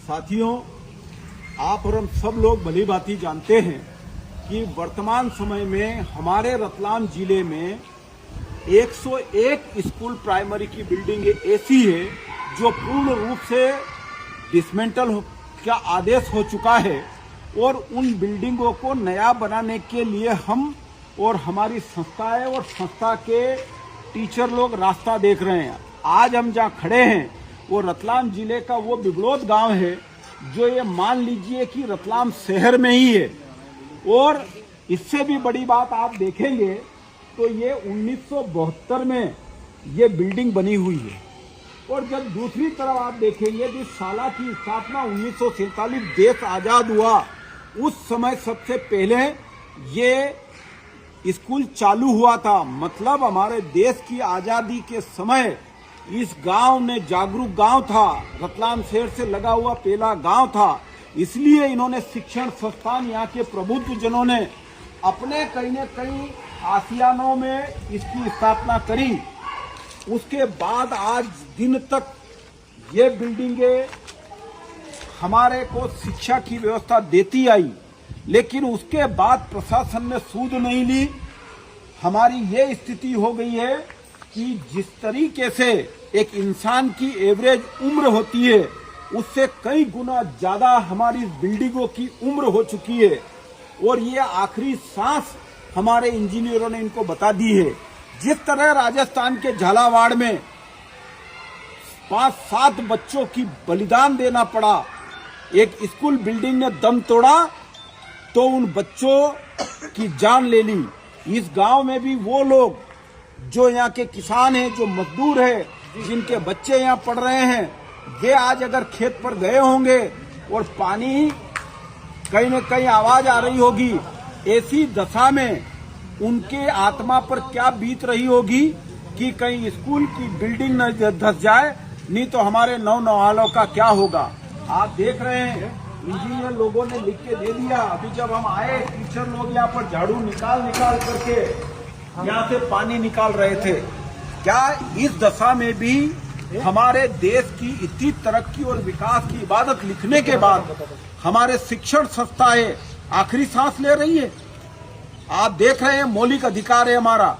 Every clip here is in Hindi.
साथियों, आप और हम सब लोग भली भांति जानते हैं कि वर्तमान समय में हमारे रतलाम जिले में 101 स्कूल प्राइमरी की बिल्डिंग ऐसी है जो पूर्ण रूप से डिसमेंटल का आदेश हो चुका है और उन बिल्डिंगों को नया बनाने के लिए हम और हमारी संस्थाएं और संस्था के टीचर लोग रास्ता देख रहे हैं। आज हम जहाँ खड़े हैं वो रतलाम जिले का वो बिगड़ोद गांव है जो ये मान लीजिए कि रतलाम शहर में ही है। और इससे भी बड़ी बात आप देखेंगे तो ये 1972 में ये बिल्डिंग बनी हुई है। और जब दूसरी तरफ आप देखेंगे जिस साला की स्थापना 1947 देश आजाद हुआ उस समय सबसे पहले ये स्कूल चालू हुआ था। मतलब हमारे देश की आजादी के समय इस गांव ने जागरूक गांव था, रतलाम शहर से लगा हुआ पहला गांव था। इसलिए इन्होंने शिक्षण संस्थान यहाँ के प्रबुद्ध जनों ने अपने कहीं न कहीं आसियानों में इसकी स्थापना करी। उसके बाद आज दिन तक ये बिल्डिंगें हमारे को शिक्षा की व्यवस्था देती आई, लेकिन उसके बाद प्रशासन ने सूद नहीं ली। हमारी ये स्थिति हो गई है कि जिस तरीके से एक इंसान की एवरेज उम्र होती है उससे कई गुना ज्यादा हमारी बिल्डिंगों की उम्र हो चुकी है। और ये आखिरी सांस हमारे इंजीनियरों ने इनको बता दी है। जिस तरह राजस्थान के झालावाड़ में 5-7 बच्चों की बलिदान देना पड़ा, एक स्कूल बिल्डिंग ने दम तोड़ा तो उन बच्चों की जान ले ली। इस गांव में भी वो लोग जो यहाँ के किसान हैं, जो मजदूर हैं, जिनके बच्चे यहाँ पढ़ रहे हैं, वे आज अगर खेत पर गए होंगे और पानी कहीं न कहीं आवाज आ रही होगी, ऐसी दशा में उनके आत्मा पर क्या बीत रही होगी कि कहीं स्कूल की बिल्डिंग न धंस जाए, नहीं तो हमारे नौनहालों का क्या होगा। आप देख रहे हैं इंजीनियर लोगों ने लिख के दे दिया। अभी जब हम आए टीचर लोग यहाँ पर झाड़ू निकाल करके यहाँ से पानी निकाल रहे थे। क्या इस दशा में भी हमारे देश की इतनी तरक्की और विकास की इबादत लिखने के बाद हमारे शिक्षण संस्थाएं आखिरी सांस ले रही है? आप देख रहे हैं मौलिक अधिकार है हमारा।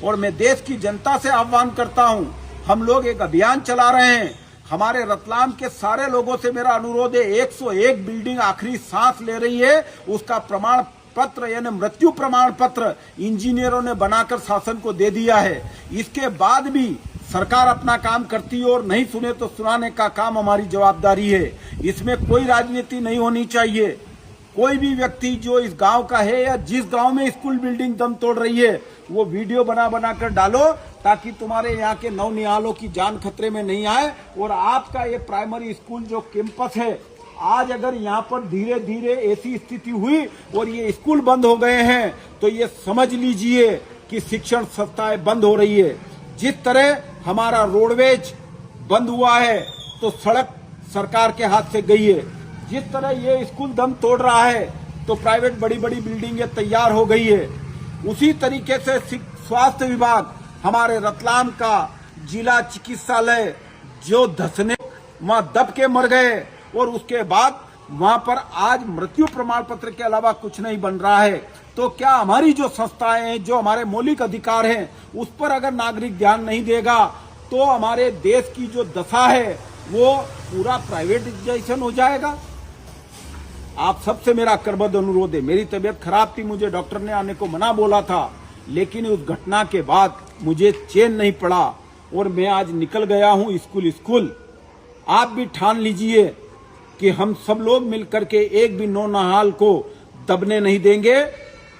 और मैं देश की जनता से आह्वान करता हूं, हम लोग एक अभियान चला रहे हैं। हमारे रतलाम के सारे लोगों से मेरा अनुरोध है, 101 बिल्डिंग आखिरी सांस ले रही है, उसका प्रमाण पत्र यानी मृत्यु प्रमाण पत्र इंजीनियरों ने बनाकर शासन को दे दिया है। इसके बाद भी सरकार अपना काम करती है और नहीं सुने तो सुनाने का काम हमारी जवाबदारी है। इसमें कोई राजनीति नहीं होनी चाहिए। कोई भी व्यक्ति जो इस गांव का है या जिस गांव में स्कूल बिल्डिंग दम तोड़ रही है वो वीडियो बना कर डालो ताकि तुम्हारे यहाँ के नौनिहालों की जान खतरे में नहीं आए। और आपका ये प्राइमरी स्कूल जो कैंपस है, आज अगर यहाँ पर धीरे धीरे ऐसी स्थिति हुई और ये स्कूल बंद हो गए हैं तो ये समझ लीजिए कि शिक्षण संस्थाएं बंद हो रही है। जिस तरह हमारा रोडवेज बंद हुआ है तो सड़क सरकार के हाथ से गई है, जिस तरह ये स्कूल दम तोड़ रहा है तो प्राइवेट बड़ी बड़ी बिल्डिंगें तैयार हो गई है। उसी तरीके से स्वास्थ्य विभाग हमारे रतलाम का जिला चिकित्सालय जो धंसने वहां दब के मर गए और उसके बाद वहां पर आज मृत्यु प्रमाण पत्र के अलावा कुछ नहीं बन रहा है। तो क्या हमारी जो संस्थाएं हैं, जो हमारे मौलिक अधिकार हैं, उस पर अगर नागरिक ध्यान नहीं देगा तो हमारे देश की जो दशा है वो पूरा प्राइवेटाइजेशन हो जाएगा। आप सबसे मेरा करबद्ध अनुरोध है। मेरी तबीयत खराब थी, मुझे डॉक्टर ने आने को मना बोला था, लेकिन उस घटना के बाद मुझे चैन नहीं पड़ा और मैं आज निकल गया हूं स्कूल। आप भी ठान लीजिए कि हम सब लोग मिलकर के एक भी नौनिहाल को दबने नहीं देंगे।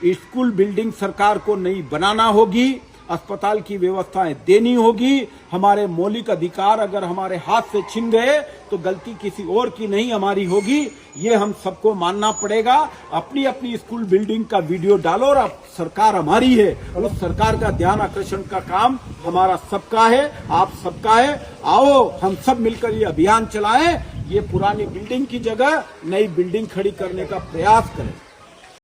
स्कूल बिल्डिंग सरकार को नई बनाना होगी, अस्पताल की व्यवस्थाएं देनी होगी। हमारे मौलिक अधिकार अगर हमारे हाथ से छिन गए तो गलती किसी और की नहीं हमारी होगी, ये हम सबको मानना पड़ेगा। अपनी अपनी स्कूल बिल्डिंग का वीडियो डालो और सरकार हमारी है, उस सरकार का ध्यान आकर्षण का काम हमारा सबका है, आप सबका है। आओ हम सब मिलकर ये अभियान चलाएं, ये पुरानी बिल्डिंग की जगह नई बिल्डिंग खड़ी करने का प्रयास करें।